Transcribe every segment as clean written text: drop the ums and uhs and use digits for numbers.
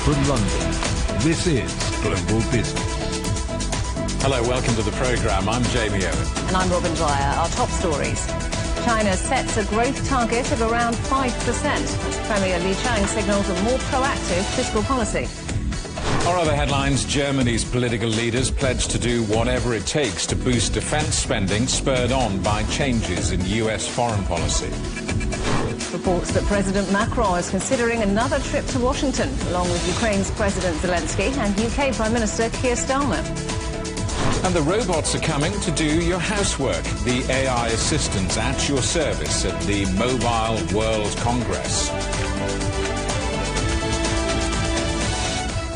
From London, this is Global Business. Hello, welcome to the programme. I'm Jamie Owen. And I'm Robin Dwyer. Our top stories. China sets a growth target of around 5% as Premier Li Qiang signals a more proactive fiscal policy. Our other headlines: Germany's political leaders pledge to do whatever it takes to boost defence spending, spurred on by changes in US foreign policy. Reports that President Macron is considering another trip to Washington, along with Ukraine's President Zelensky and UK Prime Minister Keir Starmer. And the robots are coming to do your housework. The AI assistants at your service at the Mobile World Congress.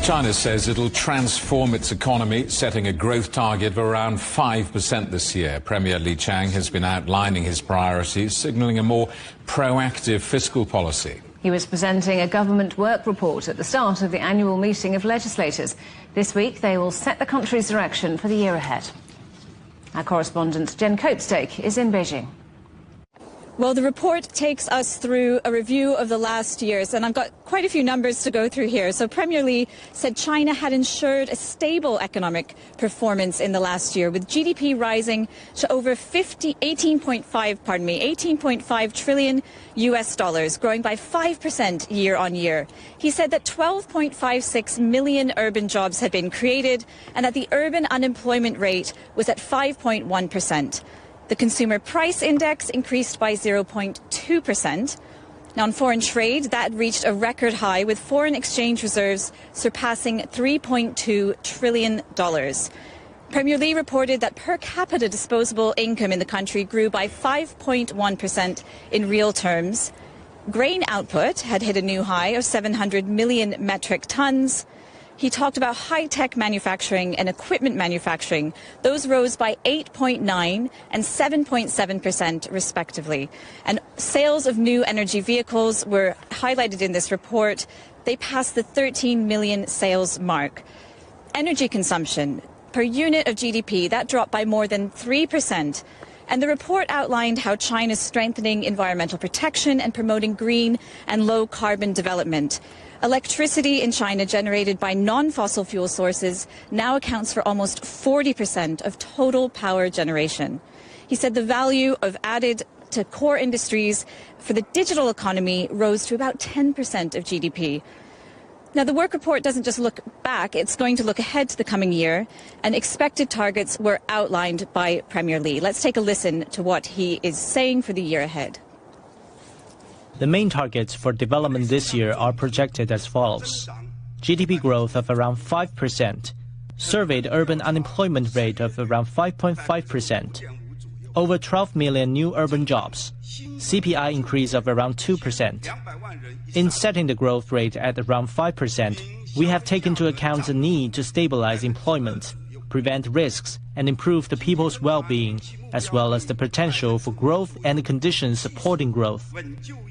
China says it'll transform its economy, setting a growth target of around 5% this year. Premier Li Qiang has been outlining his priorities, signalling a more proactive fiscal policy. He was presenting a government work report at the start of the annual meeting of legislators. This week, they will set the country's direction for the year ahead. Our correspondent Jen Copestake is in Beijing. Well, the report takes us through a review of the last years, and I've got quite a few numbers to go through here. So Premier Li said China had ensured a stable economic performance in the last year, with GDP rising to over 18.5 trillion US dollars, growing by 5% year on year. He said that 12.56 million urban jobs had been created and that the urban unemployment rate was at 5.1%. The consumer price index increased by 0.2%. Now, on foreign trade, that reached a record high, with foreign exchange reserves surpassing $3.2 trillion. Premier Li reported that per capita disposable income in the country grew by 5.1% in real terms. Grain output had hit a new high of 700 million metric tons. He talked about high-tech manufacturing and equipment manufacturing. Those rose by 8.9% and 7.7% respectively. And sales of new energy vehicles were highlighted in this report. They passed the 13 million sales mark. Energy consumption per unit of GDP, that dropped by more than 3%. And the report outlined how China's strengthening environmental protection and promoting green and low-carbon development. Electricity in China generated by non-fossil fuel sources now accounts for almost 40% of total power generation. He said the value of added to core industries for the digital economy rose to about 10% of GDP. Now, the work report doesn't just look back, it's going to look ahead to the coming year, and expected targets were outlined by Premier Li. Let's take a listen to what he is saying for the year ahead. The main targets for development this year are projected as follows: GDP growth of around 5%, surveyed urban unemployment rate of around 5.5%, over 12 million new urban jobs, CPI increase of around 2%. In setting the growth rate at around 5%, we have taken into account the need to stabilize employment, prevent risks, and improve the people's well-being, as well as the potential for growth and the conditions supporting growth.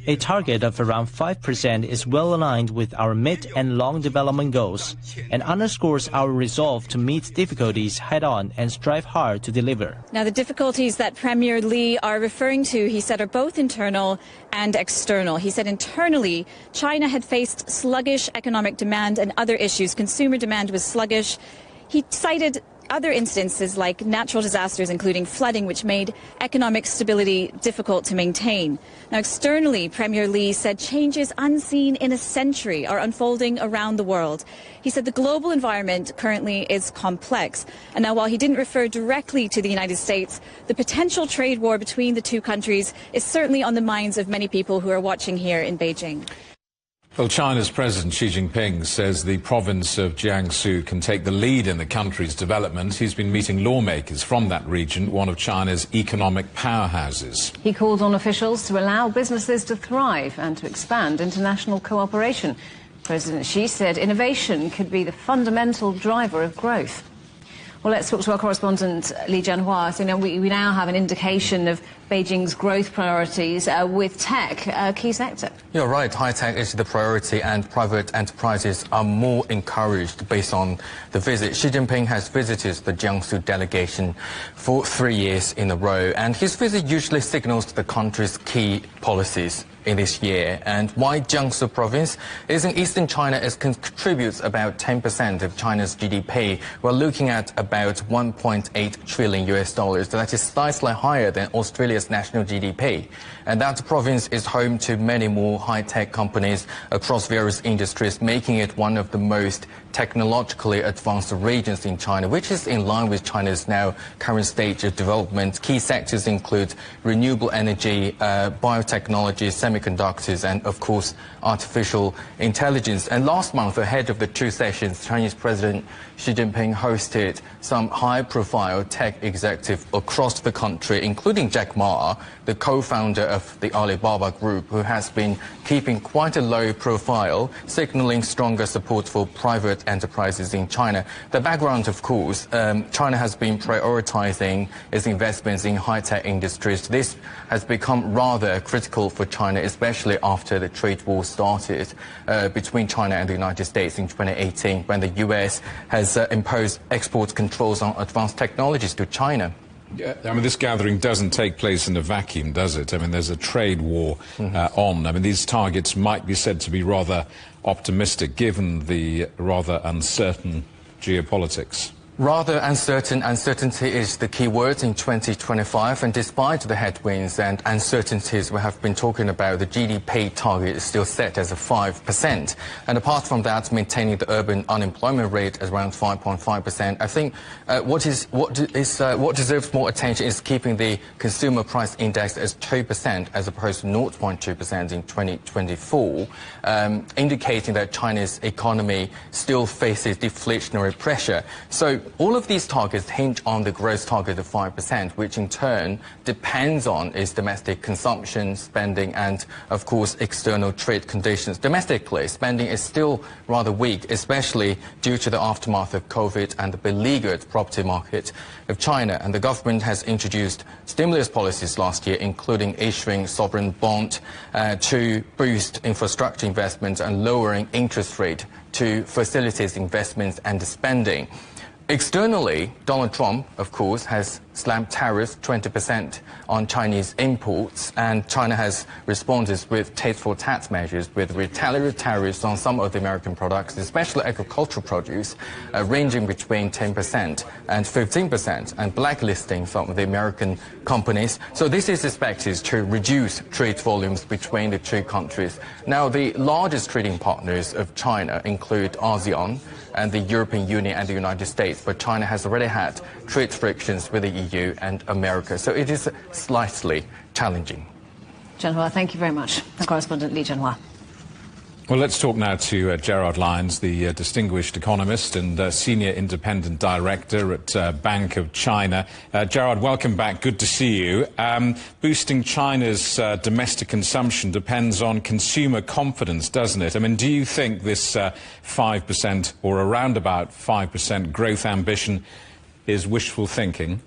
A target of around 5% is well aligned with our mid- and long development goals and underscores our resolve to meet difficulties head-on and strive hard to deliver. Now, the difficulties that Premier Li are referring to, he said, are both internal and external. He said internally, China had faced sluggish economic demand and other issues. Consumer demand was sluggish. He cited other instances like natural disasters, including flooding, which made economic stability difficult to maintain. Now, externally, Premier Li said changes unseen in a century are unfolding around the world. He said the global environment currently is complex. And now, while he didn't refer directly to the United States, the potential trade war between the two countries is certainly on the minds of many people who are watching here in Beijing. Well, China's President Xi Jinping says the province of Jiangsu can take the lead in the country's development. He's been meeting lawmakers from that region, one of China's economic powerhouses. He called on officials to allow businesses to thrive and to expand international cooperation. President Xi said innovation could be the fundamental driver of growth. Well, let's talk to our correspondent, Li Jianhua. So, we now have an indication of Beijing's growth priorities with tech, a key sector. You're right. High-tech is the priority, and private enterprises are more encouraged based on the visit. Xi Jinping has visited the Jiangsu delegation for 3 years in a row, and his visit usually signals the country's key policies. in this year. And why Jiangsu province? Is in eastern China. It contributes about 10% of China's GDP. We're looking at about $1.8 trillion. That is slightly higher than Australia's national GDP. And that province is home to many more high-tech companies across various industries, making it one of the most technologically advanced regions in China, which is in line with China's now current stage of development. Key sectors include renewable energy, biotechnology, semiconductors, and of course artificial intelligence. And last month, ahead of the two sessions, Chinese President Xi Jinping hosted some high-profile tech executives across the country, including Jack Ma, the co-founder of the Alibaba Group, who has been keeping quite a low profile, signaling stronger support for private enterprises in China. The background, of course, China has been prioritizing its investments in high-tech industries. This has become rather critical for China, especially after the trade war started between China and the United States in 2018, when the U.S. has imposed export controls on advanced technologies to China. Yeah, I mean, this gathering doesn't take place in a vacuum, does it? I mean, there's a trade war on. I mean, these targets might be said to be rather optimistic, given the rather uncertain geopolitics. Rather uncertain. Uncertainty is the key word in 2025, and despite the headwinds and uncertainties we have been talking about, the GDP target is still set as a 5%. And apart from that, maintaining the urban unemployment rate at around 5.5%. I think what deserves more attention is keeping the consumer price index as 2% as opposed to 0.2% in 2024, indicating that China's economy still faces deflationary pressure. So all of these targets hinge on the growth target of 5%, which in turn depends on its domestic consumption, spending, and, of course, external trade conditions. Domestically, spending is still rather weak, especially due to the aftermath of COVID and the beleaguered property market of China. And the government has introduced stimulus policies last year, including issuing sovereign bond to boost infrastructure investments and lowering interest rate to facilitate investments and spending. Externally, Donald Trump, of course, has slammed tariffs 20% on Chinese imports, and China has responded with tasteful tax measures with retaliatory tariffs on some of the American products, especially agricultural produce, ranging between 10% and 15%, and blacklisting some of the American companies. So this is expected to reduce trade volumes between the two countries. Now, the largest trading partners of China include ASEAN and the European Union and the United States, but China has already had trade frictions with the EU and America, so it is slightly challenging. Zhenhua, thank you very much. Our correspondent Li Zhenhua. Well, let's talk now to Gerard Lyons, the distinguished economist and senior independent director at Bank of China. Gerard, welcome back. Good to see you. Boosting China's domestic consumption depends on consumer confidence, doesn't it? I mean, do you think this 5% or around about 5% growth ambition is wishful thinking?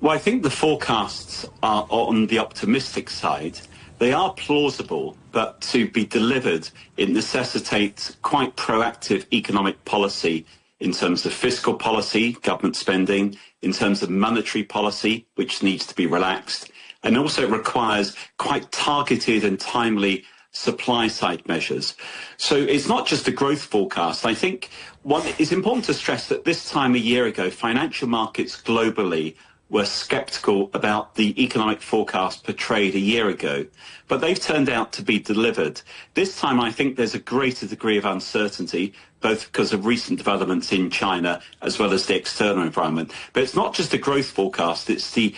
Well, I think the forecasts are on the optimistic side. They are plausible, but to be delivered, it necessitates quite proactive economic policy in terms of fiscal policy, government spending, in terms of monetary policy, which needs to be relaxed, and also requires quite targeted and timely supply-side measures. So it's not just a growth forecast. I think it's important to stress that this time a year ago, financial markets globally were sceptical about the economic forecast portrayed a year ago, but they've turned out to be delivered. This time, I think there's a greater degree of uncertainty, both because of recent developments in China as well as the external environment. But it's not just the growth forecast, it's the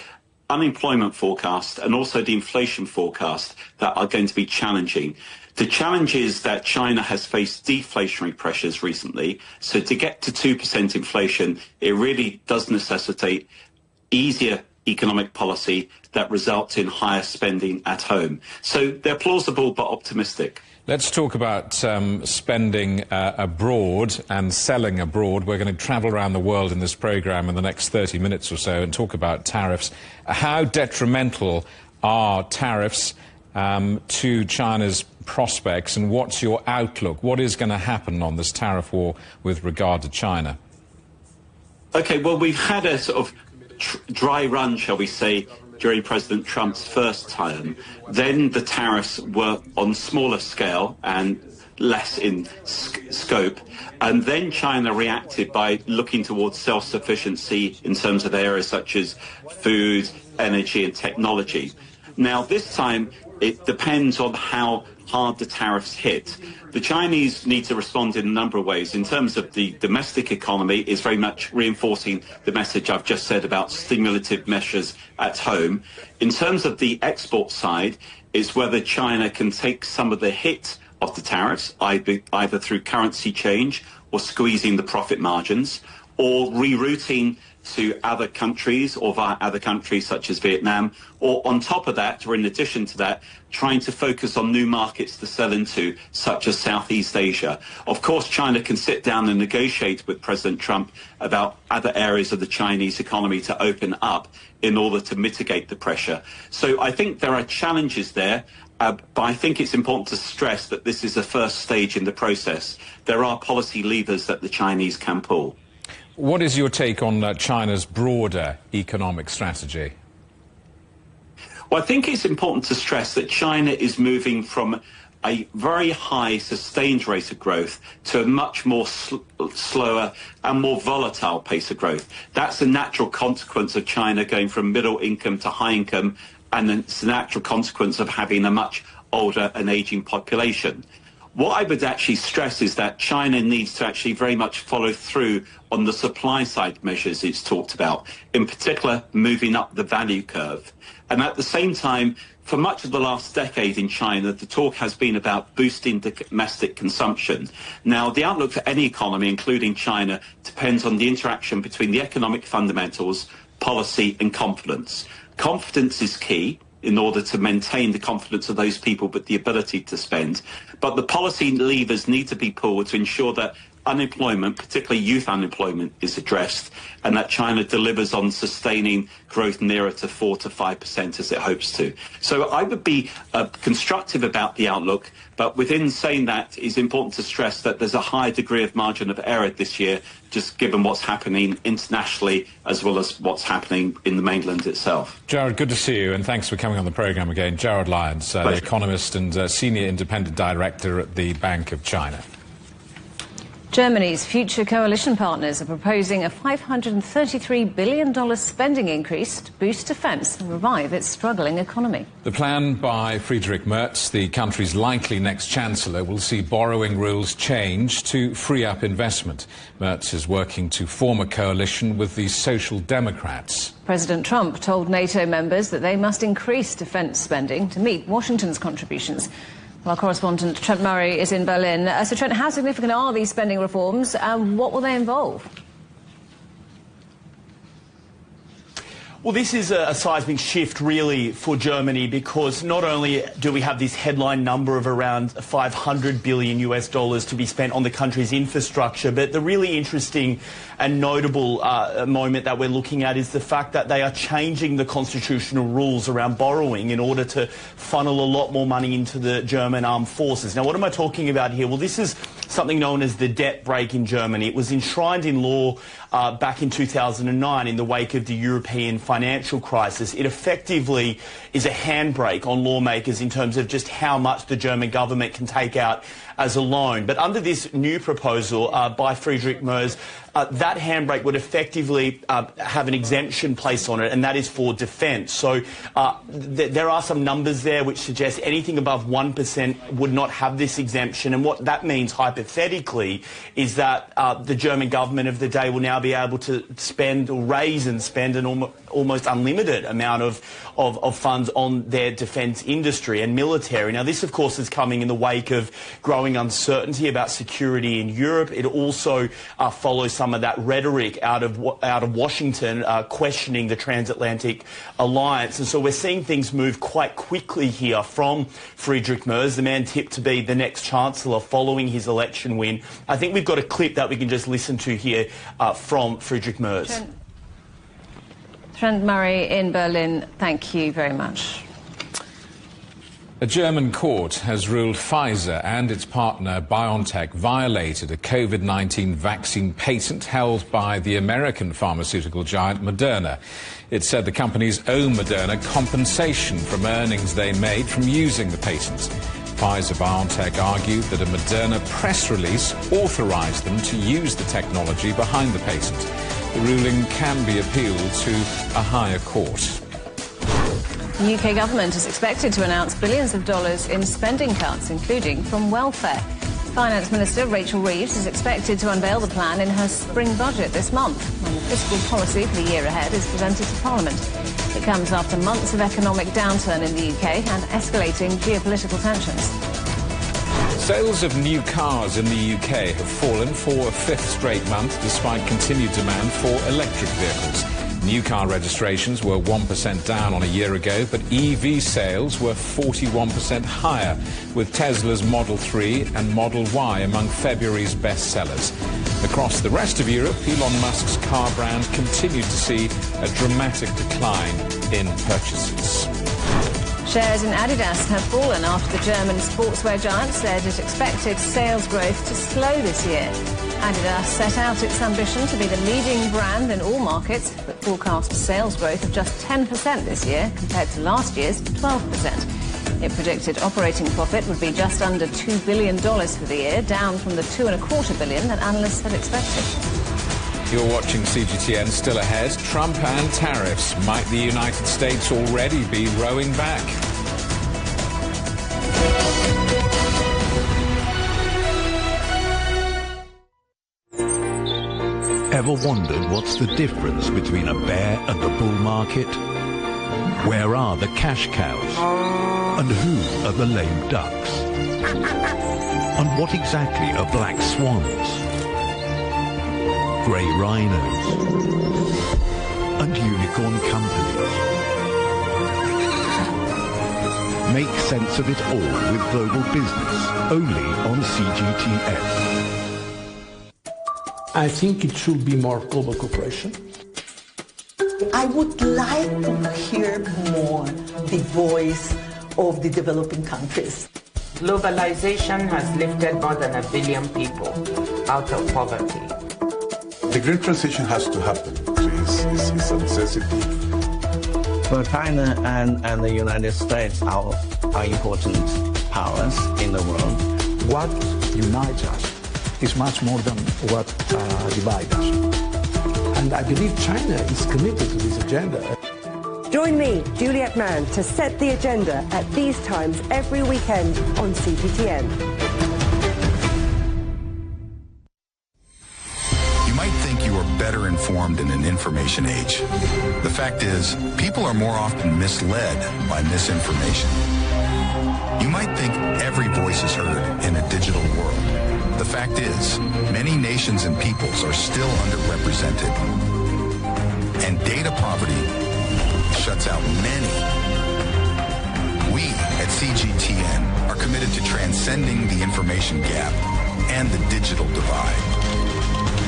unemployment forecast and also the inflation forecast that are going to be challenging. The challenge is that China has faced deflationary pressures recently, so to get to 2% inflation, it really does necessitate easier economic policy that results in higher spending at home. So they're plausible but optimistic. Let's talk about spending abroad and selling abroad. We're going to travel around the world in this program in the next 30 minutes or so and talk about tariffs. How detrimental are tariffs to China's prospects, and what's your outlook? What is going to happen on this tariff war with regard to China? Okay, well, we've had a sort of dry run, shall we say, during President Trump's first term. Then the tariffs were on smaller scale and less in scope. And then China reacted by looking towards self-sufficiency in terms of areas such as food, energy and technology. Now, this time, it depends on how hard the tariffs hit. The Chinese need to respond in a number of ways. In terms of the domestic economy, is very much reinforcing the message I've just said about stimulative measures at home. In terms of the export side, it's whether China can take some of the hit of the tariffs, either through currency change or squeezing the profit margins, or rerouting to other countries or via other countries such as Vietnam, or on top of that, or in addition to that, trying to focus on new markets to sell into, such as Southeast Asia. Of course, China can sit down and negotiate with President Trump about other areas of the Chinese economy to open up in order to mitigate the pressure. So I think there are challenges there. But I think it's important to stress that this is the first stage in the process. There are policy levers that the Chinese can pull. What is your take on China's broader economic strategy? Well, I think it's important to stress that China is moving from a very high sustained rate of growth to a much more slower and more volatile pace of growth. That's a natural consequence of China going from middle income to high income, and it's a natural consequence of having a much older and aging population. What I would actually stress is that China needs to actually very much follow through on the supply side measures it's talked about, in particular moving up the value curve. And at the same time, for much of the last decade in China, the talk has been about boosting domestic consumption. Now, the outlook for any economy, including China, depends on the interaction between the economic fundamentals, policy and confidence. Confidence is key in order to maintain the confidence of those people, but the ability to spend. But the policy levers need to be pulled to ensure that unemployment, particularly youth unemployment, is addressed, and that China delivers on sustaining growth nearer to 4 to 5% as it hopes to. So I would be constructive about the outlook, but within saying that, it's important to stress that there's a high degree of margin of error this year, just given what's happening internationally as well as what's happening in the mainland itself. Jared, good to see you, and thanks for coming on the programme again. Jared Lyons, the economist and senior independent director at the Bank of China. Germany's future coalition partners are proposing a $533 billion spending increase to boost defence and revive its struggling economy. The plan by Friedrich Merz, the country's likely next chancellor, will see borrowing rules change to free up investment. Merz is working to form a coalition with the Social Democrats. President Trump told NATO members that they must increase defence spending to meet Washington's contributions. Our correspondent Trent Murray is in Berlin. So, Trent, how significant are these spending reforms and what will they involve? Well, this is a seismic shift, really, for Germany, because not only do we have this headline number of around $500 billion to be spent on the country's infrastructure, but the really interesting and notable moment that we're looking at is the fact that they are changing the constitutional rules around borrowing in order to funnel a lot more money into the German armed forces. Now, what am I talking about here? Well, this is something known as the debt brake in Germany. It was enshrined in law back in 2009 in the wake of the European financial crisis. It effectively is a handbrake on lawmakers in terms of just how much the German government can take out as a loan. But under this new proposal by Friedrich Merz, that handbrake would effectively have an exemption placed on it, and that is for defence. So there are some numbers there which suggest anything above 1% would not have this exemption. And what that means hypothetically is that the German government of the day will now be able to spend or raise and spend an almost unlimited amount of funds on their defence industry and military. Now, this, of course, is coming in the wake of growing uncertainty about security in Europe. It also follows some of that rhetoric out of Washington questioning the transatlantic alliance. And so we're seeing things move quite quickly here from Friedrich Merz, the man tipped to be the next chancellor following his election win. I think we've got a clip that we can just listen to here from Friedrich Merz. Trent Murray in Berlin, thank you very much. A German court has ruled Pfizer and its partner BioNTech violated a COVID-19 vaccine patent held by the American pharmaceutical giant Moderna. It said the companies owe Moderna compensation from earnings they made from using the patent. Pfizer-BioNTech argued that a Moderna press release authorized them to use the technology behind the patent. The ruling can be appealed to a higher court. The UK government is expected to announce billions of dollars in spending cuts, including from welfare. Finance Minister Rachel Reeves is expected to unveil the plan in her spring budget this month, when the fiscal policy for the year ahead is presented to Parliament. It comes after months of economic downturn in the UK and escalating geopolitical tensions. Sales of new cars in the UK have fallen for a fifth straight month, despite continued demand for electric vehicles. New car registrations were 1% down on a year ago, but EV sales were 41% higher, with Tesla's Model 3 and Model Y among February's best sellers. Across the rest of Europe, Elon Musk's car brand continued to see a dramatic decline in purchases. Shares in Adidas have fallen after the German sportswear giant said it expected sales growth to slow this year. Adidas set out its ambition to be the leading brand in all markets, but forecast sales growth of just 10% this year compared to last year's 12%. It predicted operating profit would be just under $2 billion for the year, down from the $2.25 billion that analysts had expected. You're watching CGTN. Still ahead, Trump and tariffs. Might the United States already be rowing back? Ever wondered what's the difference between a bear and a bull market? Where are the cash cows? And who are the lame ducks? And what exactly are black swans? Grey rhinos? And unicorn companies? Make sense of it all with Global Business, only on CGTN. I think it should be more global cooperation. I would like to hear more the voice of the developing countries. Globalization has lifted more than 1 billion people out of poverty. The green transition has to happen. It's a necessity. Well, China and the United States are important powers in the world. What unites us is much more than what divides us. And I believe China is committed to this agenda. Join me, Juliet Mann, to set the agenda at these times every weekend on CGTN. You might think you are better informed in an information age. The fact is, people are more often misled by misinformation. You might think every voice is heard in a digital world. The fact is, many nations and peoples are still underrepresented. And data poverty shuts out many. We at CGTN are committed to transcending the information gap and the digital divide.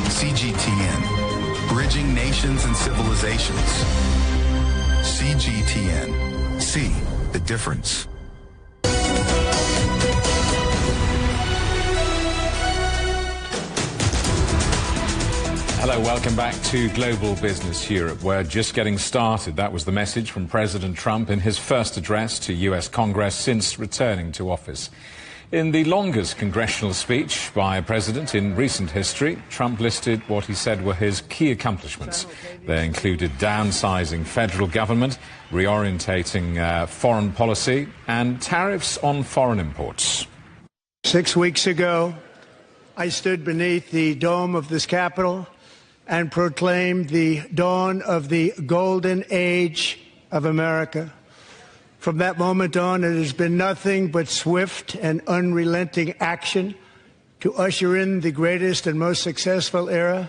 CGTN, bridging nations and civilizations. CGTN, see the difference. Hello, welcome back to Global Business Europe. We're just getting started. That was the message from President Trump in his first address to US Congress since returning to office. In the longest congressional speech by a president in recent history, Trump listed what he said were his key accomplishments. They included downsizing federal government, reorientating foreign policy, and tariffs on foreign imports. 6 weeks ago, I stood beneath the dome of this Capitol and proclaimed the dawn of the golden age of America. From that moment on, it has been nothing but swift and unrelenting action to usher in the greatest and most successful era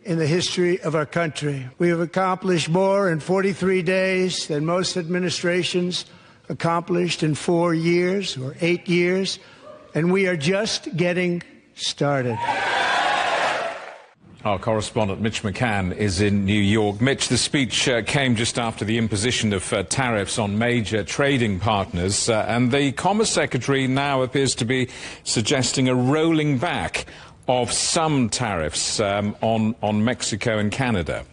in the history of our country. We have accomplished more in 43 days than most administrations accomplished in 4 years or 8 years, and we are just getting started. Our correspondent Mitch McCann is in New York. Mitch, the speech came just after the imposition of tariffs on major trading partners, and the Commerce Secretary now appears to be suggesting a rolling back of some tariffs on Mexico and Canada.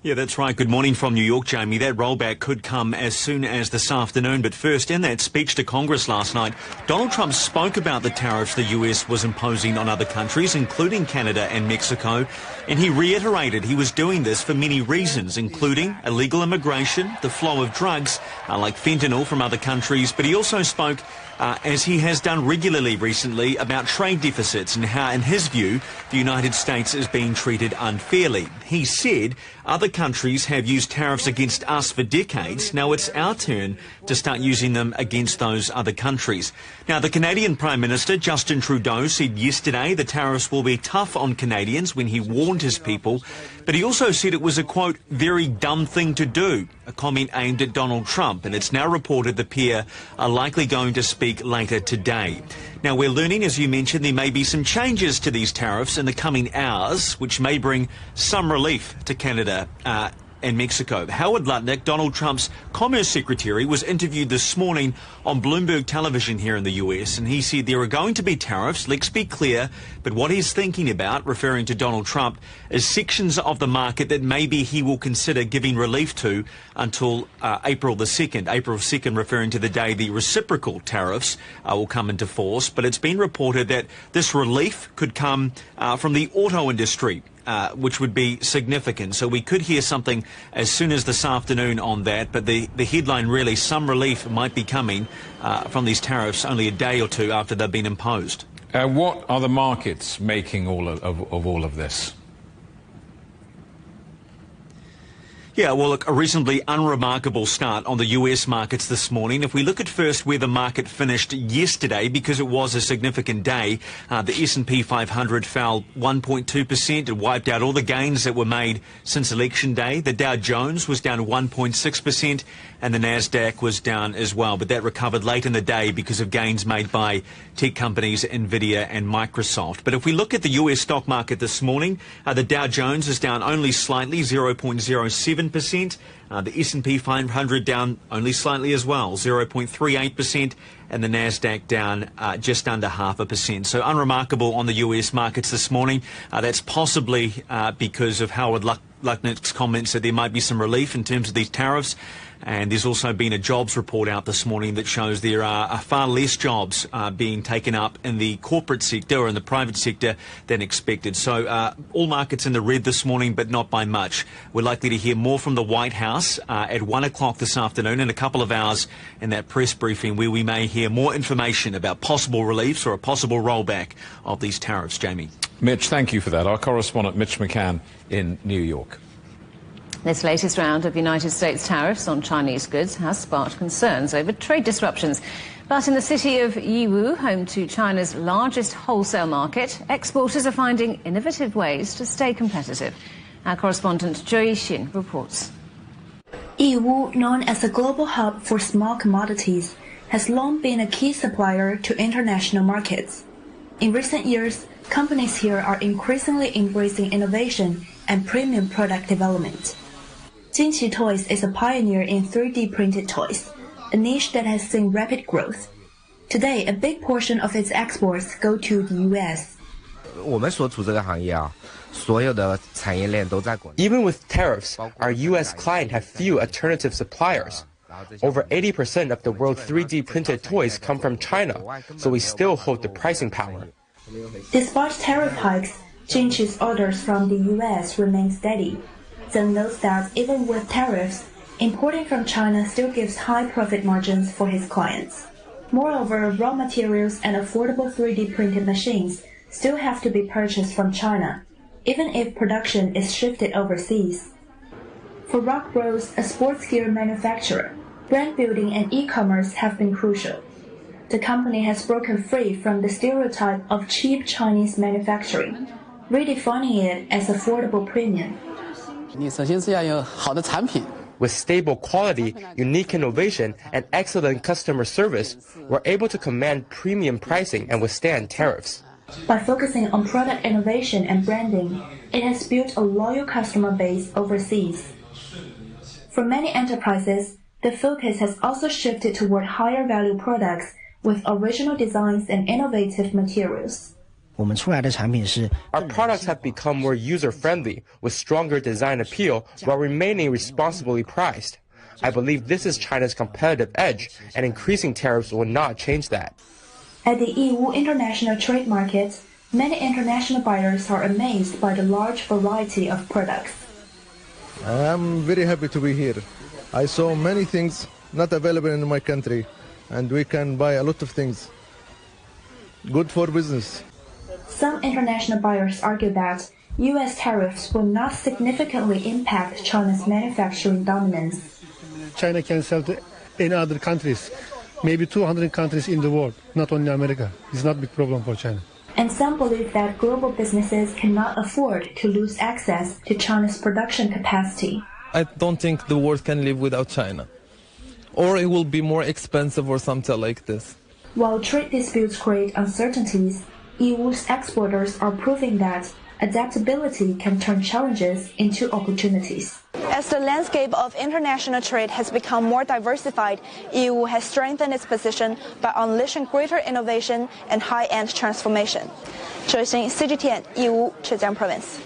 Yeah, that's right. Good morning from New York, Jamie. That rollback could come as soon as this afternoon. But first, in that speech to Congress last night, Donald Trump spoke about the tariffs the US was imposing on other countries, including Canada and Mexico. And he reiterated he was doing this for many reasons, including illegal immigration, the flow of drugs like fentanyl from other countries. But he also spoke, as he has done regularly recently, about trade deficits and how, in his view, the United States is being treated unfairly. He said other countries have used tariffs against us for decades. Now it's our turn to start using them against those other countries. Now, the Canadian Prime Minister, Justin Trudeau, said yesterday the tariffs will be tough on Canadians when he warned his people. But he also said it was a, quote, very dumb thing to do, a comment aimed at Donald Trump. And it's now reported the pair are likely going to speak later today. Now, we're learning, as you mentioned, there may be some changes to these tariffs in the coming hours, which may bring some relief to Canada and Mexico. Howard Lutnick, Donald Trump's Commerce Secretary, was interviewed this morning on Bloomberg television here in the US, and he said there are going to be tariffs, let's be clear, but what he's thinking about, referring to Donald Trump, is sections of the market that maybe he will consider giving relief to until April the 2nd. April 2nd referring to the day the reciprocal tariffs will come into force, but it's been reported that this relief could come from the auto industry, which would be significant. So we could hear something as soon as this afternoon on that, but the headline really, some relief might be coming from these tariffs only a day or two after they've been imposed. What are the markets making all of this? Yeah, well, look, a reasonably unremarkable start on the US markets this morning. If we look at first where the market finished yesterday, because it was a significant day, the S&P 500 fell 1.2%. It wiped out all the gains that were made since Election Day. The Dow Jones was down 1.6%, and the Nasdaq was down as well. But that recovered late in the day because of gains made by tech companies Nvidia and Microsoft. But if we look at the US stock market this morning, the Dow Jones is down only slightly, 0.07%. The S&P 500 down only slightly as well, 0.38%, and the Nasdaq down just under 0.5%. So unremarkable on the US markets this morning. That's possibly because of Howard Lutnick's comments that there might be some relief in terms of these tariffs. And there's also been a jobs report out this morning that shows there are far less jobs being taken up in the corporate sector or in the private sector than expected. So all markets in the red this morning, but not by much. We're likely to hear more from the White House at 1 o'clock this afternoon, in a couple of hours in that press briefing where we may hear more information about possible reliefs or a possible rollback of these tariffs. Jamie. Mitch, thank you for that. Our correspondent Mitch McCann in New York. This latest round of United States tariffs on Chinese goods has sparked concerns over trade disruptions. But in the city of Yiwu, home to China's largest wholesale market, exporters are finding innovative ways to stay competitive. Our correspondent Zhou Yixin reports. Yiwu, known as a global hub for small commodities, has long been a key supplier to international markets. In recent years, companies here are increasingly embracing innovation and premium product development. Jinqi Toys is a pioneer in 3D printed toys, a niche that has seen rapid growth. Today, a big portion of its exports go to the U.S. Even with tariffs, our U.S. clients have few alternative suppliers. Over 80% of the world's 3D printed toys come from China, so we still hold the pricing power. Despite tariff hikes, Jinqi's orders from the U.S. remain steady. Zheng notes that even with tariffs, importing from China still gives high profit margins for his clients. Moreover, raw materials and affordable 3D printed machines still have to be purchased from China, even if production is shifted overseas. For Rock Bros, a sports gear manufacturer, brand building and e-commerce have been crucial. The company has broken free from the stereotype of cheap Chinese manufacturing, redefining it as affordable premium. With stable quality, unique innovation, and excellent customer service, we're able to command premium pricing and withstand tariffs. By focusing on product innovation and branding, it has built a loyal customer base overseas. For many enterprises, the focus has also shifted toward higher value products with original designs and innovative materials. Our products have become more user-friendly, with stronger design appeal while remaining responsibly priced. I believe this is China's competitive edge, and increasing tariffs will not change that. At the Yiwu International Trade Market, many international buyers are amazed by the large variety of products. I'm very happy to be here. I saw many things not available in my country, and we can buy a lot of things. Good for business. Some international buyers argue that U.S. tariffs will not significantly impact China's manufacturing dominance. China can sell in other countries, maybe 200 countries in the world, not only America. It's not a big problem for China. And some believe that global businesses cannot afford to lose access to China's production capacity. I don't think the world can live without China. Or it will be more expensive or something like this. While trade disputes create uncertainties, Yiwu's exporters are proving that adaptability can turn challenges into opportunities. As the landscape of international trade has become more diversified, Yiwu has strengthened its position by unleashing greater innovation and high-end transformation. Zhou Xing, CGTN, Yiwu, Zhejiang Province.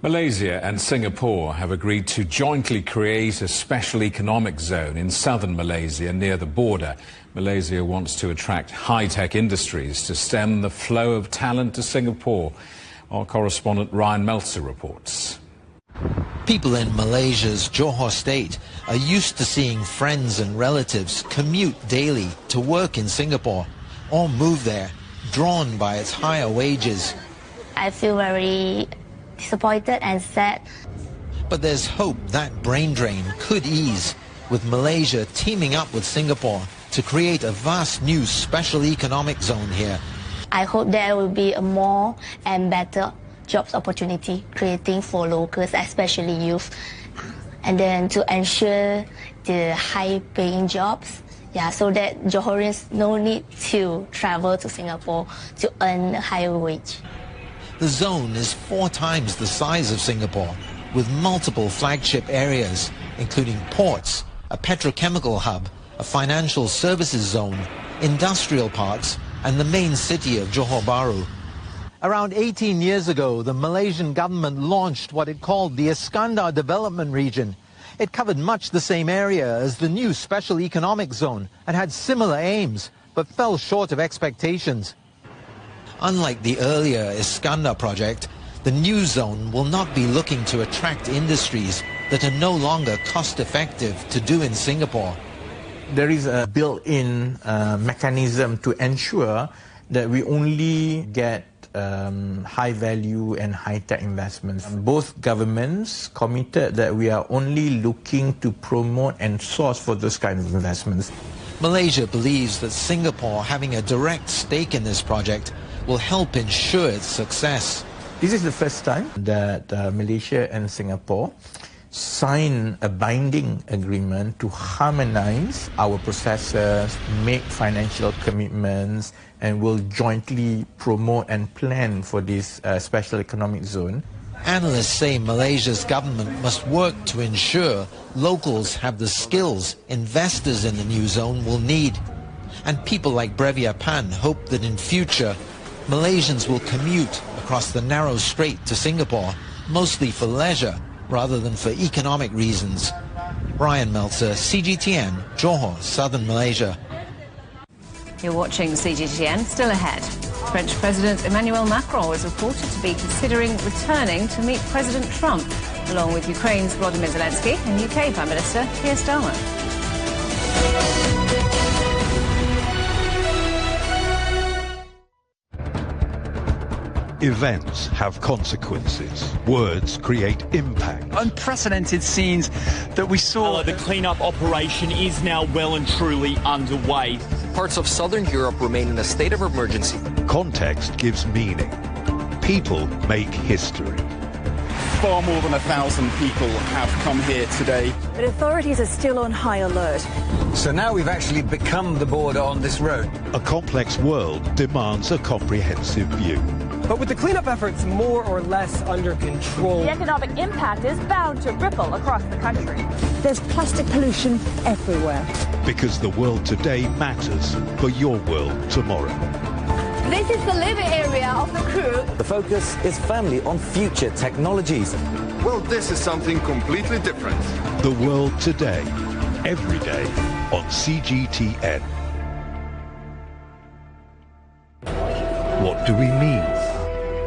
Malaysia and Singapore have agreed to jointly create a special economic zone in southern Malaysia near the border. Malaysia wants to attract high-tech industries to stem the flow of talent to Singapore. Our correspondent Ryan Meltzer reports. People in Malaysia's Johor state are used to seeing friends and relatives commute daily to work in Singapore or move there, drawn by its higher wages. I feel very disappointed and sad. But there's hope that brain drain could ease, with Malaysia teaming up with Singapore to create a vast new special economic zone here. I hope there will be a more and better jobs opportunity creating for locals, especially youth, and then to ensure the high-paying jobs. So that Johorians no need to travel to Singapore to earn a higher wage. The zone is 4 times the size of Singapore, with multiple flagship areas, including ports, a petrochemical hub, a financial services zone, industrial parks, and the main city of Johor Bahru. Around 18 years ago, the Malaysian government launched what it called the Iskandar Development Region. It covered much the same area as the new special economic zone and had similar aims, but fell short of expectations. Unlike the earlier Iskandar project, the new zone will not be looking to attract industries that are no longer cost-effective to do in Singapore. There is a built-in mechanism to ensure that we only get high-value and high-tech investments. Both governments committed that we are only looking to promote and source for those kinds of investments. Malaysia believes that Singapore having a direct stake in this project will help ensure its success. This is the first time that Malaysia and Singapore sign a binding agreement to harmonize our processes, make financial commitments, and will jointly promote and plan for this special economic zone. Analysts say Malaysia's government must work to ensure locals have the skills investors in the new zone will need. And people like Brevia Pan hope that in future, Malaysians will commute across the narrow strait to Singapore, mostly for leisure rather than for economic reasons. Ryan Meltzer, CGTN, Johor, Southern Malaysia. You're watching CGTN. Still ahead. French President Emmanuel Macron is reported to be considering returning to meet President Trump, along with Ukraine's Volodymyr Zelensky and UK Prime Minister Keir Starmer. Events have consequences. Words create impact. Unprecedented scenes that we saw. The cleanup operation is now well and truly underway. Parts of southern Europe remain in a state of emergency. Context gives meaning. People make history. Far more than 1,000 people have come here today. But authorities are still on high alert. So now we've actually become the border on this road. A complex world demands a comprehensive view. But with the cleanup efforts more or less under control, the economic impact is bound to ripple across the country. There's plastic pollution everywhere. Because the world today matters for your world tomorrow. This is the living area of the crew. The focus is firmly on future technologies. Well, this is something completely different. The world today, every day on CGTN. What do we mean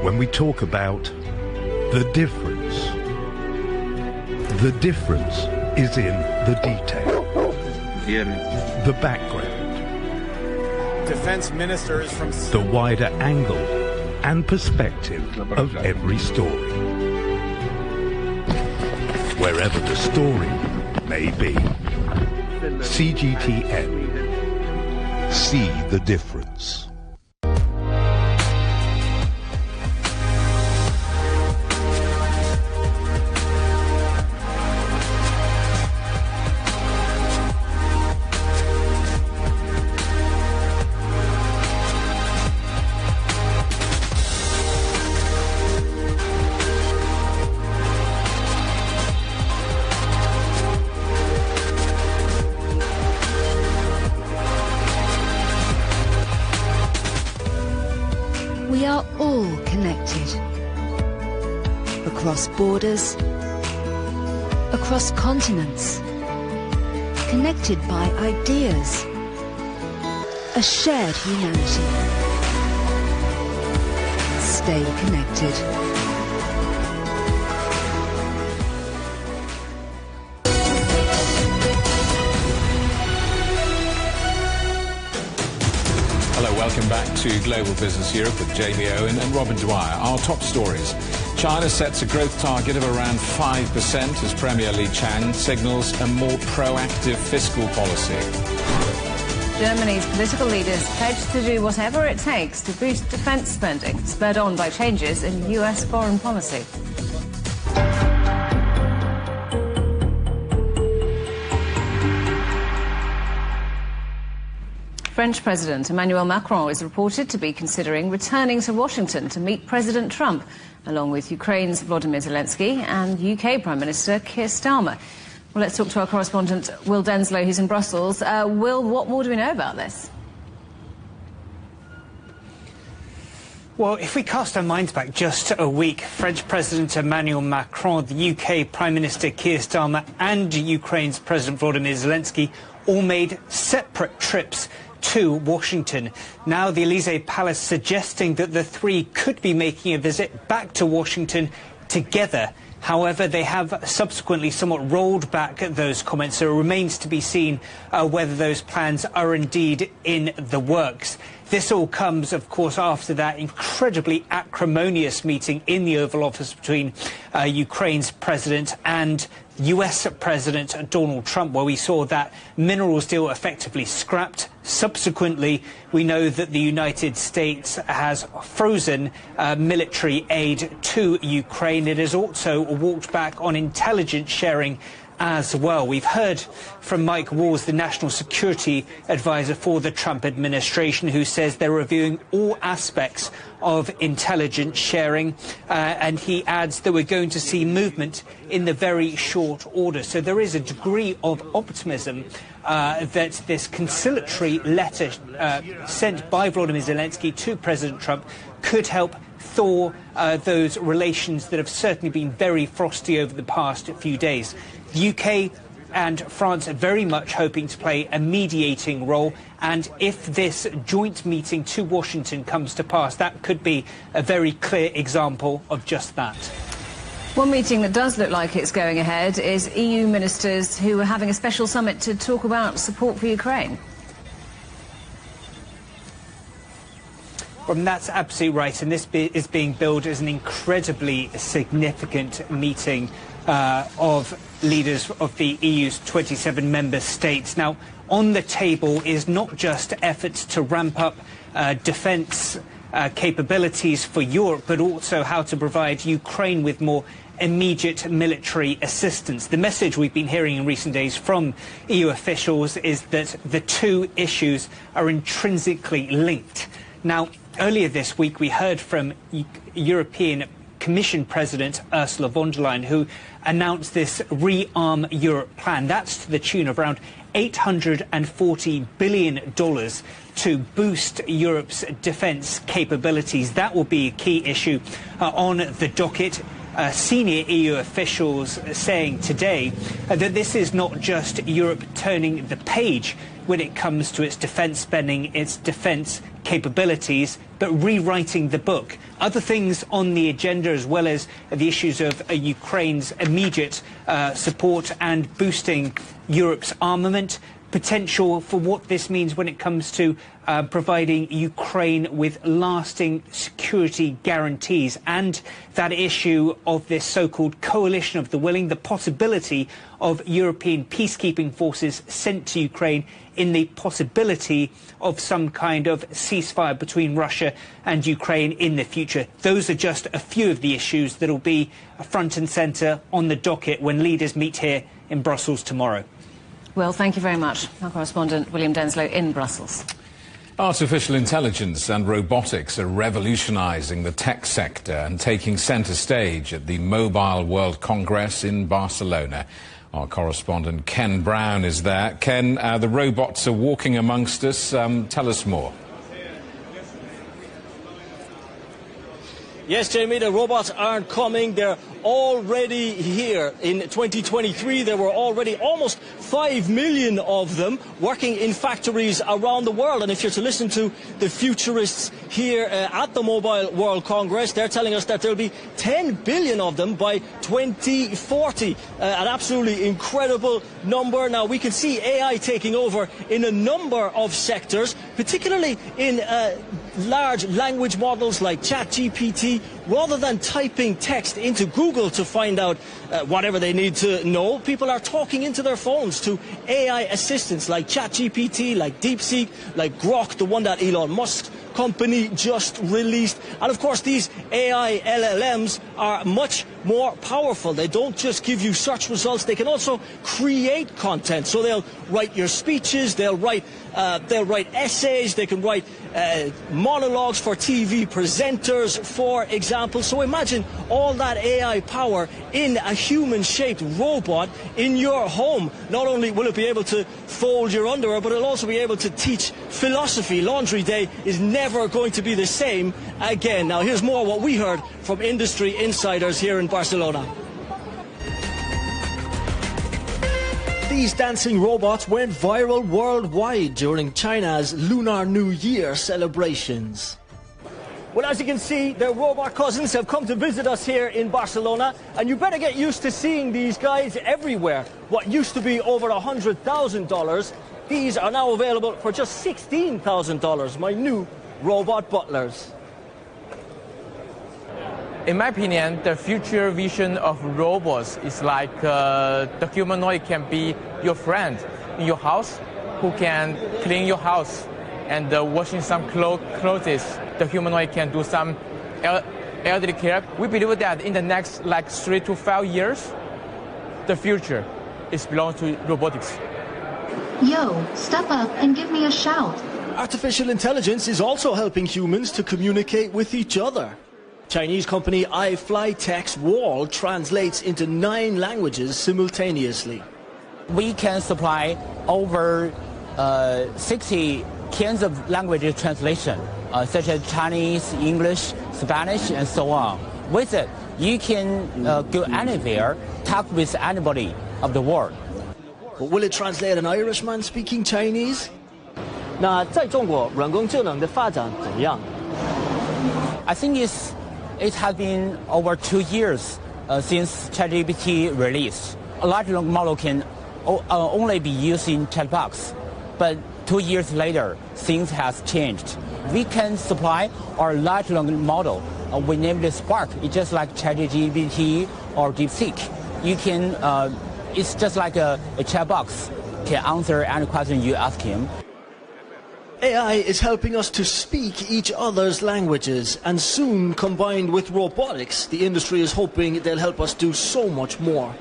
when we talk about the difference? The difference is in the detail, the background, Defense ministers from the wider angle and perspective of every story, wherever the story may be. CGTN. See the difference. We are all connected. Across borders, across continents, connected by ideas, a shared humanity. Stay connected. Hello, welcome back to Global Business Europe with Jamie Owen and Robin Dwyer. Our top stories. China sets a growth target of around 5% as Premier Li Qiang signals a more proactive fiscal policy. Germany's political leaders pledged to do whatever it takes to boost defence spending, spurred on by changes in US foreign policy. French President Emmanuel Macron is reported to be considering returning to Washington to meet President Trump, along with Ukraine's Volodymyr Zelensky and UK Prime Minister Keir Starmer. Well, let's talk to our correspondent Will Denslow, who's in Brussels. Will, what more do we know about this? Well, if we cast our minds back just a week, French President Emmanuel Macron, the UK Prime Minister Keir Starmer and Ukraine's President Volodymyr Zelensky all made separate trips to Washington. Now the Elysee Palace suggesting that the three could be making a visit back to Washington together. However, they have subsequently somewhat rolled back those comments, so it remains to be seen whether those plans are indeed in the works. This all comes, of course, after that incredibly acrimonious meeting in the Oval Office between Ukraine's president and US President Donald Trump, where we saw that minerals deal effectively scrapped. Subsequently, we know that the United States has frozen military aid to Ukraine. It has also walked back on intelligence sharing as well. We've heard from Mike Walls, the National Security Advisor for the Trump administration, who says they're reviewing all aspects of intelligence sharing, and he adds that we're going to see movement in the very short order. So there is a degree of optimism that this conciliatory letter sent by Volodymyr Zelensky to President Trump could help thaw those relations that have certainly been very frosty over the past few days. The UK and France are very much hoping to play a mediating role, and if this joint meeting to Washington comes to pass, that could be a very clear example of just that. One meeting that does look like it's going ahead is EU ministers who are having a special summit to talk about support for Ukraine. Well, that's absolutely right, and this is being billed as an incredibly significant meeting of leaders of the EU's 27 member states. Now, on the table is not just efforts to ramp up defence capabilities for Europe, but also how to provide Ukraine with more immediate military assistance. The message we've been hearing in recent days from EU officials is that the two issues are intrinsically linked. Now, earlier this week, we heard from European Commission President Ursula von der Leyen, who announced this Rearm Europe plan. That's to the tune of around $840 billion to boost Europe's defence capabilities. That will be a key issue on the docket. Senior EU officials saying today that this is not just Europe turning the page when it comes to its defence spending, its defence capabilities, but rewriting the book. Other things on the agenda, as well as the issues of Ukraine's immediate support and boosting Europe's armament, potential for what this means when it comes to providing Ukraine with lasting security guarantees, and that issue of this so-called coalition of the willing, the possibility of European peacekeeping forces sent to Ukraine in the possibility of some kind of ceasefire between Russia and Ukraine in the future. Those are just a few of the issues that will be front and centre on the docket when leaders meet here in Brussels tomorrow. Well, thank you very much. Our correspondent William Denslow in Brussels. Artificial intelligence and robotics are revolutionising the tech sector and taking centre stage at the Mobile World Congress in Barcelona. Our correspondent Ken Brown is there. Ken, the robots are walking amongst us. Tell us more. Yes, Jamie, the robots aren't coming. They're already here. In 2023, there were already almost 5 million of them working in factories around the world. And if you're to listen to the futurists here at the Mobile World Congress, they're telling us that there'll be 10 billion of them by 2040. An absolutely incredible number. Now, we can see AI taking over in a number of sectors, particularly in large language models like ChatGPT. Rather than typing text into Google to find out whatever they need to know, people are talking into their phones to AI assistants like ChatGPT, like DeepSeek, like Grok, the one that Elon Musk company just released. And of course, these AI LLMs are much more powerful. They don't just give you search results, they can also create content. So they'll write your speeches, they'll write essays, they can write monologues for TV presenters, for example. So imagine all that AI power in a human-shaped robot in your home. Not only will it be able to fold your underwear, but it'll also be able to teach philosophy. Laundry day is never going to be the same again. Now, here's more what we heard from industry insiders here in Barcelona. These dancing robots went viral worldwide during China's Lunar New Year celebrations. Well, as you can see, their robot cousins have come to visit us here in Barcelona, and you better get used to seeing these guys everywhere. What used to be over $100,000, these are now available for just $16,000, my new robot butlers. In my opinion, the future vision of robots is like the humanoid can be your friend in your house, who can clean your house and washing some clothes. The humanoid can do some elderly care. We believe that in the next 3 to 5 years, the future belongs to robotics. Yo, step up and give me a shout. Artificial intelligence is also helping humans to communicate with each other. Chinese company iFlyTech's Wall translates into 9 languages simultaneously. We can supply over 60 kinds of language translation, such as Chinese, English, Spanish, and so on. With it, you can go anywhere, talk with anybody of the world. But will it translate an Irishman speaking Chinese? 那在中国人工智能的发展怎么样? I think it has been over 2 years since ChatGPT release. A large language model can only be used in chat box, but 2 years later, things have changed. We can supply our large language model. We named it Spark. It's just like ChatGPT or DeepSeek. You can, it's just like a chat box, can answer any question you ask him. AI is helping us to speak each other's languages, and soon, combined with robotics, the industry is hoping they'll help us do so much more.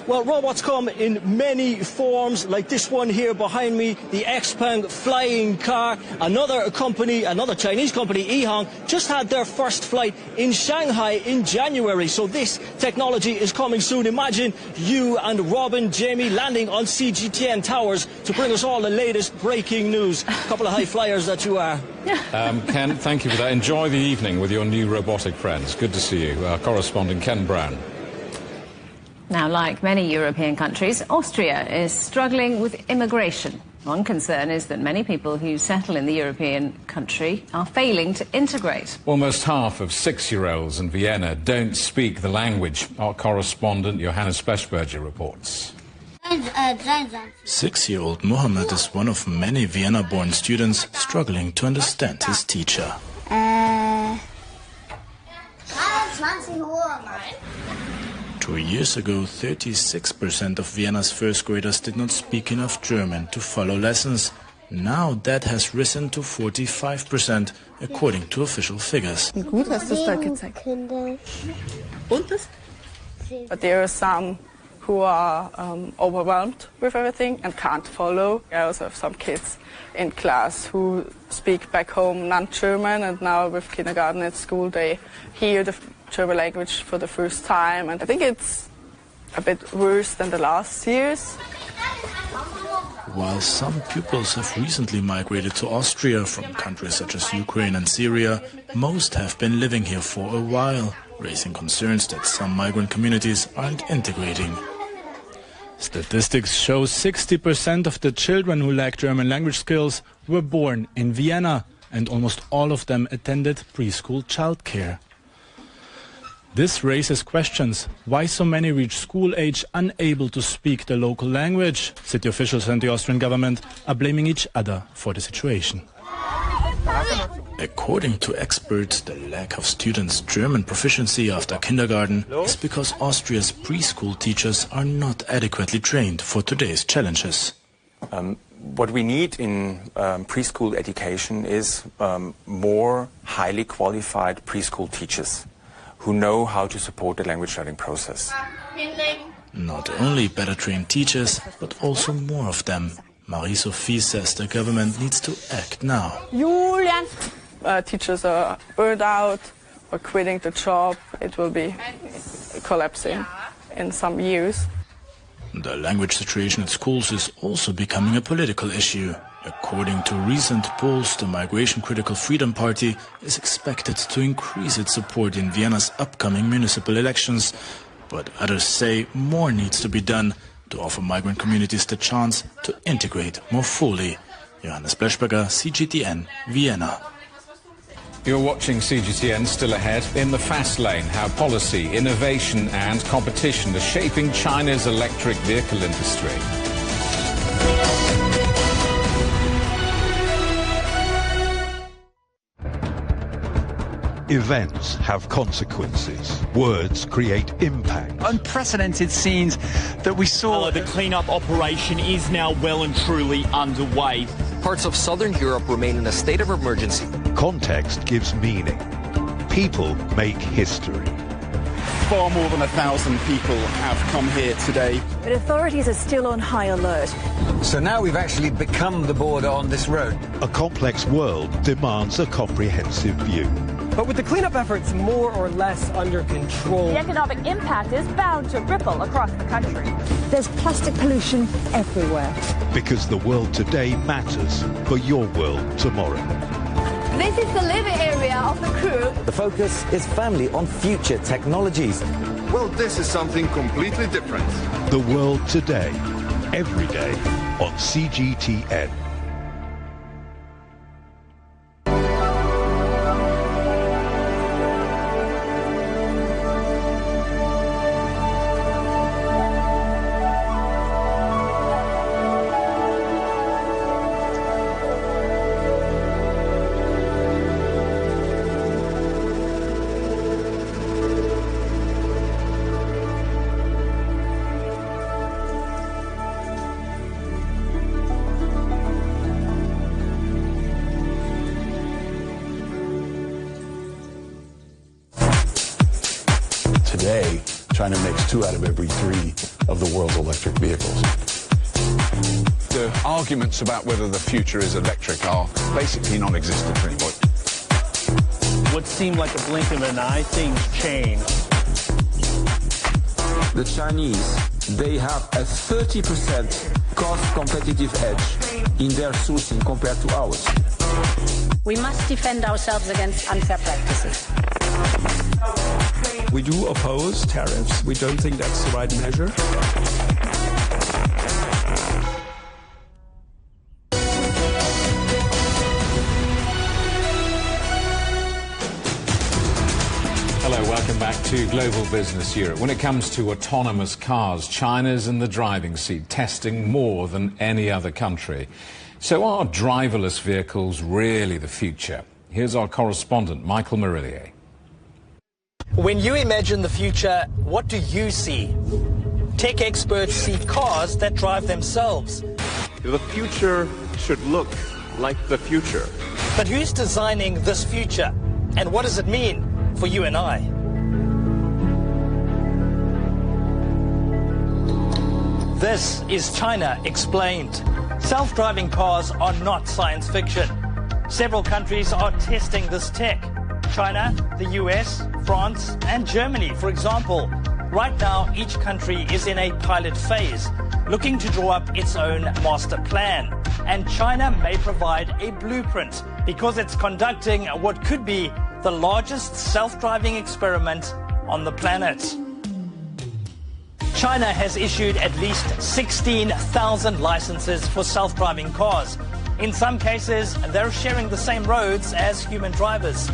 Well, robots come in many forms, like this one here behind me, the Xpeng flying car. Another company, another Chinese company, Ehang, just had their first flight in Shanghai in January. So this technology is coming soon. Imagine you and Robin, Jamie landing on CGTN Towers to bring us all the latest breaking news. A couple of high flyers that you are. Ken, thank you for that. Enjoy the evening with your new robotic friends. Good to see you. Our correspondent Ken Brown. Now, like many European countries, Austria is struggling with immigration. One concern is that many people who settle in the European country are failing to integrate. Almost half of 6-year-olds in Vienna don't speak the language. Our correspondent Johannes Pechberger reports. 6-year-old Mohammed is one of many Vienna-born students struggling to understand his teacher. 2 years ago, 36% of Vienna's first graders did not speak enough German to follow lessons. Now that has risen to 45%, according to official figures. But there are some who are overwhelmed with everything and can't follow. I also have some kids in class who speak back home non-German, and now with kindergarten at school they hear the German language for the first time, and I think it's a bit worse than the last years. While some pupils have recently migrated to Austria from countries such as Ukraine and Syria, most have been living here for a while, raising concerns that some migrant communities aren't integrating. Statistics show 60% of the children who lack German language skills were born in Vienna, and almost all of them attended preschool childcare. This raises questions. Why so many reach school age unable to speak the local language? City officials and the Austrian government are blaming each other for the situation. According to experts, the lack of students' German proficiency after kindergarten is because Austria's preschool teachers are not adequately trained for today's challenges. What we need in preschool education is more highly qualified preschool teachers who know how to support the language learning process. Not only better trained teachers, but also more of them. Marie-Sophie says the government needs to act now. Julian! Teachers are burned out or quitting the job. It will be collapsing in some years. The language situation at schools is also becoming a political issue. According to recent polls, the migration-critical Freedom Party is expected to increase its support in Vienna's upcoming municipal elections. But others say more needs to be done to offer migrant communities the chance to integrate more fully. Johannes Pechberger, CGTN, Vienna. You're watching CGTN. Still ahead. In the fast lane, how policy, innovation and competition are shaping China's electric vehicle industry. Events have consequences. Words create impact. Unprecedented scenes that we saw. The clean-up operation is now well and truly underway. Parts of southern Europe remain in a state of emergency. Context gives meaning. People make history. Far more than 1,000 people have come here today. But authorities are still on high alert. So now we've actually become the border on this road. A complex world demands a comprehensive view. But with the cleanup efforts more or less under control, The economic impact is bound to ripple across the country. There's plastic pollution everywhere. Because the world today matters for your world tomorrow. This is the living area of the crew. The focus is firmly on future technologies. Well, this is something completely different. The world today, every day on CGTN. today, China makes 2 out of every 3 of the world's electric vehicles. The arguments about whether the future is electric are basically non-existent anymore. What seemed like a blink of an eye, things changed. The Chinese, they have a 30% cost competitive edge in their sourcing compared to ours. We must defend ourselves against unfair practices. We do oppose tariffs. We don't think that's the right measure. Hello, welcome back to Global Business Europe. When it comes to autonomous cars, China's in the driving seat, testing more than any other country. So are driverless vehicles really the future? Here's our correspondent, Michael Marillier. When you imagine the future, what do you see? Tech experts see cars that drive themselves. The future should look like the future. But who's designing this future? And what does it mean for you and I? This is China Explained. Self-driving cars are not science fiction. Several countries are testing this tech. China, the US, France, and Germany, for example. Right now, each country is in a pilot phase, looking to draw up its own master plan. And China may provide a blueprint because it's conducting what could be the largest self-driving experiment on the planet. China has issued at least 16,000 licenses for self-driving cars. In some cases, they're sharing the same roads as human drivers.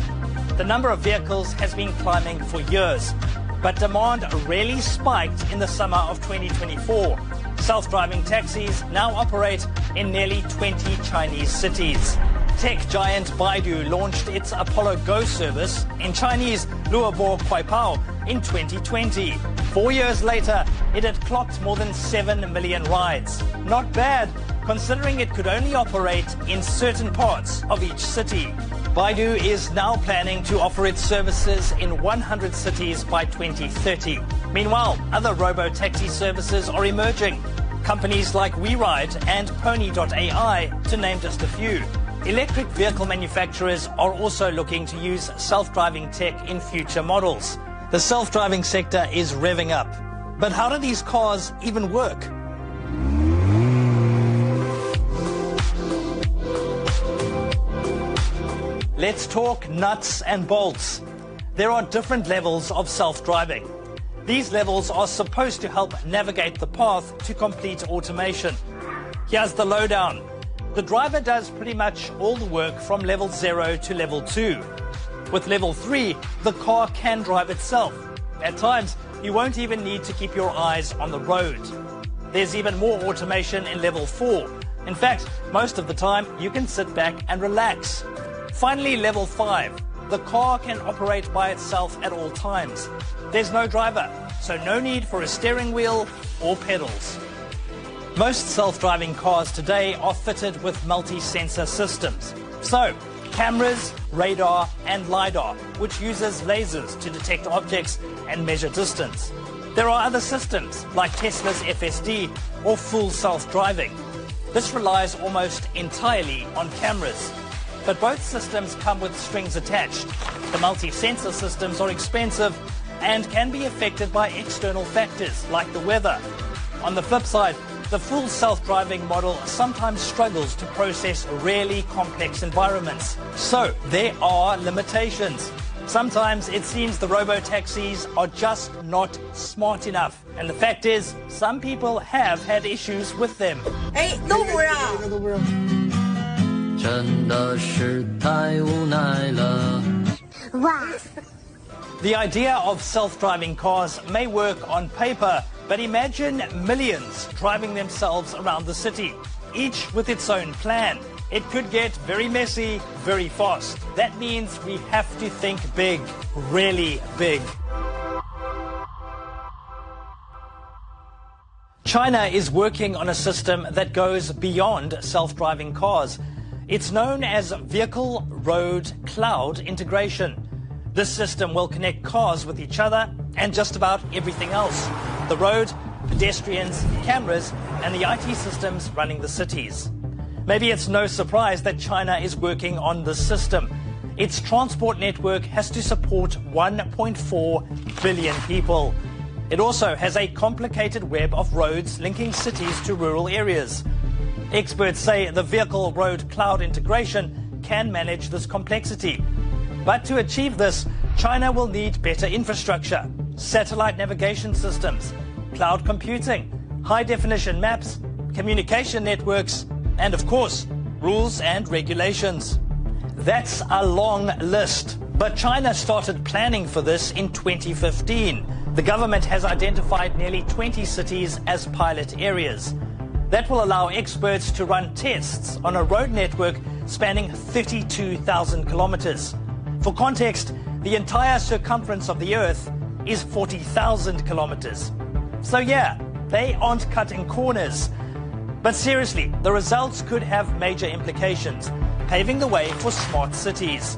The number of vehicles has been climbing for years, but demand really spiked in the summer of 2024. Self-driving taxis now operate in nearly 20 Chinese cities. Tech giant Baidu launched its Apollo Go service, in Chinese Luobo Kuaipao, in 2020. 4 years later, it had clocked more than 7 million rides. Not bad, considering it could only operate in certain parts of each city. Baidu is now planning to offer its services in 100 cities by 2030. Meanwhile, other robo-taxi services are emerging. Companies like WeRide and Pony.ai, to name just a few. Electric vehicle manufacturers are also looking to use self-driving tech in future models. The self-driving sector is revving up. But how do these cars even work? Let's talk nuts and bolts. There are different levels of self-driving. These levels are supposed to help navigate the path to complete automation. Here's the lowdown. The driver does pretty much all the work from level 0 to level 2. With level 3, the car can drive itself. At times, you won't even need to keep your eyes on the road. There's even more automation in level 4. In fact, most of the time, you can sit back and relax. Finally, level 5. The car can operate by itself at all times. There's no driver, so no need for a steering wheel or pedals. Most self-driving cars today are fitted with multi-sensor systems. So, cameras, radar, and LiDAR, which uses lasers to detect objects and measure distance. There are other systems, like Tesla's FSD or full self-driving. This relies almost entirely on cameras. But both systems come with strings attached. The multi-sensor systems are expensive and can be affected by external factors like the weather. On the flip side, the full self-driving model sometimes struggles to process really complex environments. So there are limitations. Sometimes it seems the robo-taxis are just not smart enough. And the fact is, some people have had issues with them. Hey, 动物啊！真的是太无奈了。哇！ The idea of self-driving cars may work on paper, but imagine millions driving themselves around the city, each with its own plan. It could get very messy, very fast. That means we have to think big, really big. China is working on a system that goes beyond self-driving cars. It's known as Vehicle Road Cloud Integration. This system will connect cars with each other and just about everything else: the road, pedestrians, cameras, and the IT systems running the cities. Maybe it's no surprise that China is working on this system. Its transport network has to support 1.4 billion people. It also has a complicated web of roads linking cities to rural areas. Experts say the vehicle-road cloud integration can manage this complexity. But to achieve this, China will need better infrastructure, satellite navigation systems, cloud computing, high-definition maps, communication networks, and of course, rules and regulations. That's a long list, but China started planning for this in 2015. The government has identified nearly 20 cities as pilot areas. That will allow experts to run tests on a road network spanning 32,000 kilometers. For context, the entire circumference of the Earth is 40,000 kilometers. So yeah, they aren't cutting corners. But seriously, the results could have major implications, paving the way for smart cities.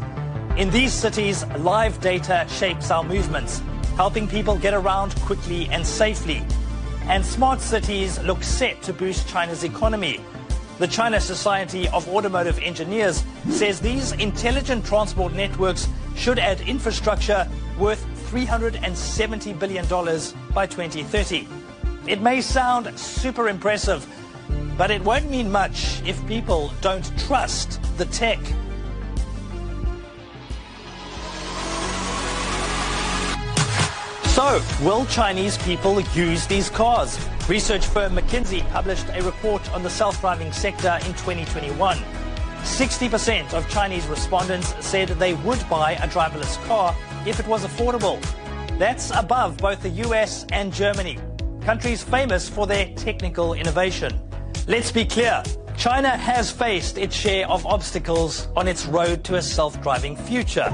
In these cities, live data shapes our movements, helping people get around quickly and safely. And smart cities look set to boost China's economy. The China Society of Automotive Engineers says these intelligent transport networks should add infrastructure worth $370 billion by 2030. It may sound super impressive, but it won't mean much if people don't trust the tech. So, will Chinese people use these cars? Research firm McKinsey published a report on the self-driving sector in 2021. 60% of Chinese respondents said they would buy a driverless car if it was affordable. That's above both the US and Germany, countries famous for their technical innovation. Let's be clear, China has faced its share of obstacles on its road to a self-driving future.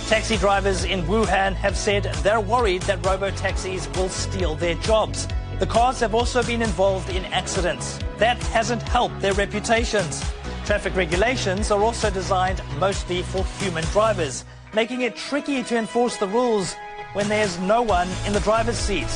Taxi drivers in Wuhan have said they're worried that robo-taxis will steal their jobs. The cars have also been involved in accidents. That hasn't helped their reputations. Traffic regulations are also designed mostly for human drivers, making it tricky to enforce the rules when there's no one in the driver's seat.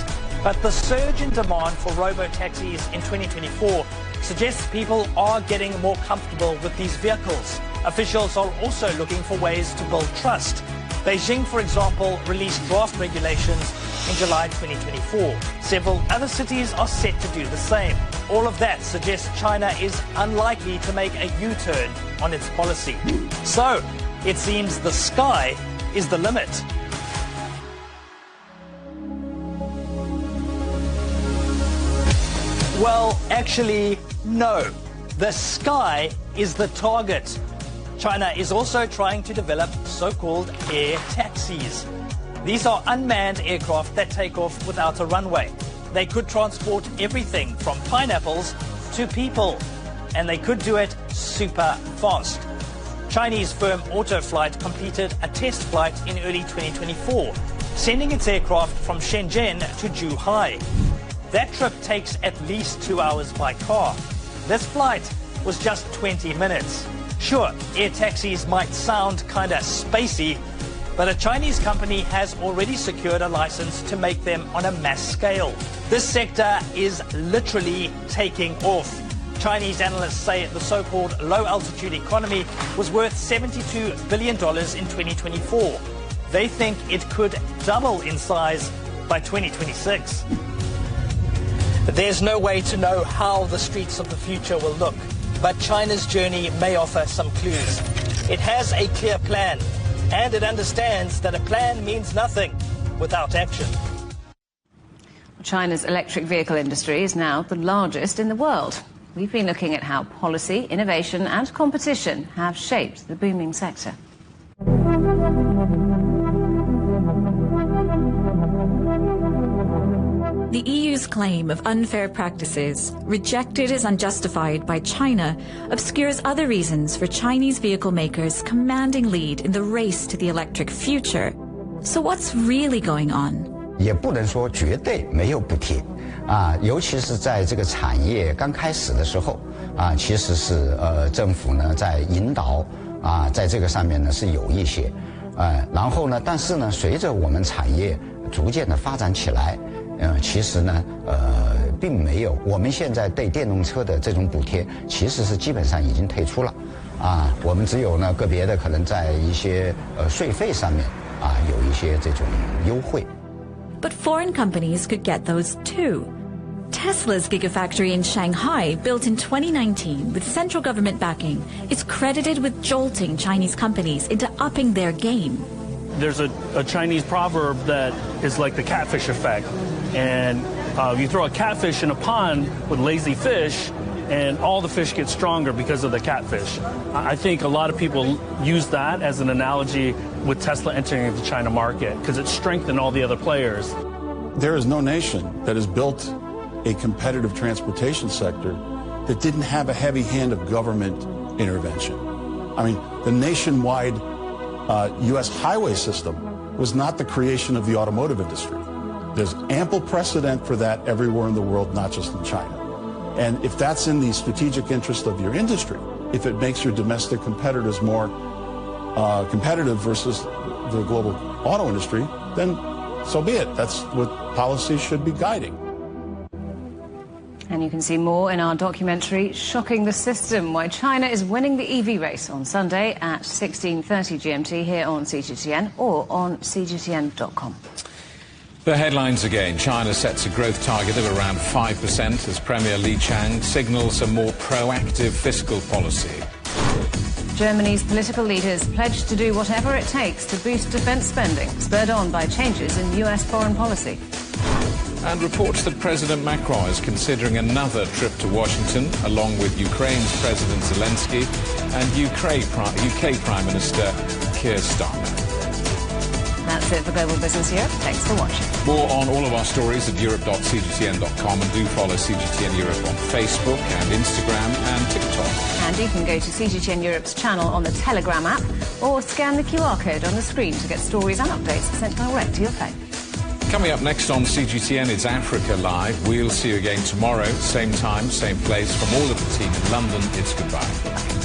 But the surge in demand for robo-taxis in 2024 suggests people are getting more comfortable with these vehicles. Officials are also looking for ways to build trust. Beijing, for example, released draft regulations in July 2024. Several other cities are set to do the same. All of that suggests China is unlikely to make a U-turn on its policy. So, it seems the sky is the limit. Well, actually, no. The sky is the target. China is also trying to develop so-called air taxis. These are unmanned aircraft that take off without a runway. They could transport everything from pineapples to people, and they could do it super fast. Chinese firm Autoflight completed a test flight in early 2024, sending its aircraft from Shenzhen to Zhuhai. That trip takes at least 2 hours by car. This flight was just 20 minutes. Sure, air taxis might sound kinda spacey, but a Chinese company has already secured a license to make them on a mass scale. This sector is literally taking off. Chinese analysts say the so-called low-altitude economy was worth $72 billion in 2024. They think it could double in size by 2026. There's no way to know how the streets of the future will look, but China's journey may offer some clues. It has a clear plan, and it understands that a plan means nothing without action. China's electric vehicle industry is now the largest in the world. We've been looking at how policy, innovation and competition have shaped the booming sector. The EU's claim of unfair practices, rejected as unjustified by China, obscures other reasons for Chinese vehicle makers' commanding lead in the race to the electric future. So what's really going on? 也不能说绝对没有补贴啊，尤其是在这个产业刚开始的时候啊，其实是政府呢在引导在这个上面呢是有一些，然后呢，但是呢，随着我们产业逐渐的发展起来，其实呢，并没有，我们现在对电动车的这种补贴其实是基本上已经退出了，我们只有呢个别的可能在一些税费上面有一些这种优惠。But foreign companies could get those too. Tesla's Gigafactory in Shanghai, built in 2019 with central government backing, is credited with jolting Chinese companies into upping their game. There's a Chinese proverb that is like the catfish effect. And you throw a catfish in a pond with lazy fish, and all the fish get stronger because of the catfish. I think a lot of people use that as an analogy with Tesla entering the China market, because it strengthened all the other players. There is no nation that has built a competitive transportation sector that didn't have a heavy hand of government intervention. I mean, the nationwide U.S. highway system was not the creation of the automotive industry. There's ample precedent for that everywhere in the world, not just in China. And if that's in the strategic interest of your industry, if it makes your domestic competitors more competitive versus the global auto industry, then so be it. That's what policy should be guiding. And you can see more in our documentary, Shocking the System, why China is winning the EV race on Sunday at 16:30 GMT here on CGTN or on cgtn.com. The headlines again. China sets a growth target of around 5% as Premier Li Qiang signals a more proactive fiscal policy. Germany's political leaders pledged to do whatever it takes to boost defence spending, spurred on by changes in US foreign policy. And reports that President Macron is considering another trip to Washington, along with Ukraine's President Zelensky and UK Prime Minister Keir Starmer. That's it for Global Business Europe. Thanks for watching. More on all of our stories at europe.cgtn.com, and do follow CGTN Europe on Facebook and Instagram and TikTok. And you can go to CGTN Europe's channel on the Telegram app or scan the QR code on the screen to get stories and updates sent direct to your phone. Coming up next on CGTN, it's Africa Live. We'll see you again tomorrow, same time, same place. From all of the team in London, it's goodbye.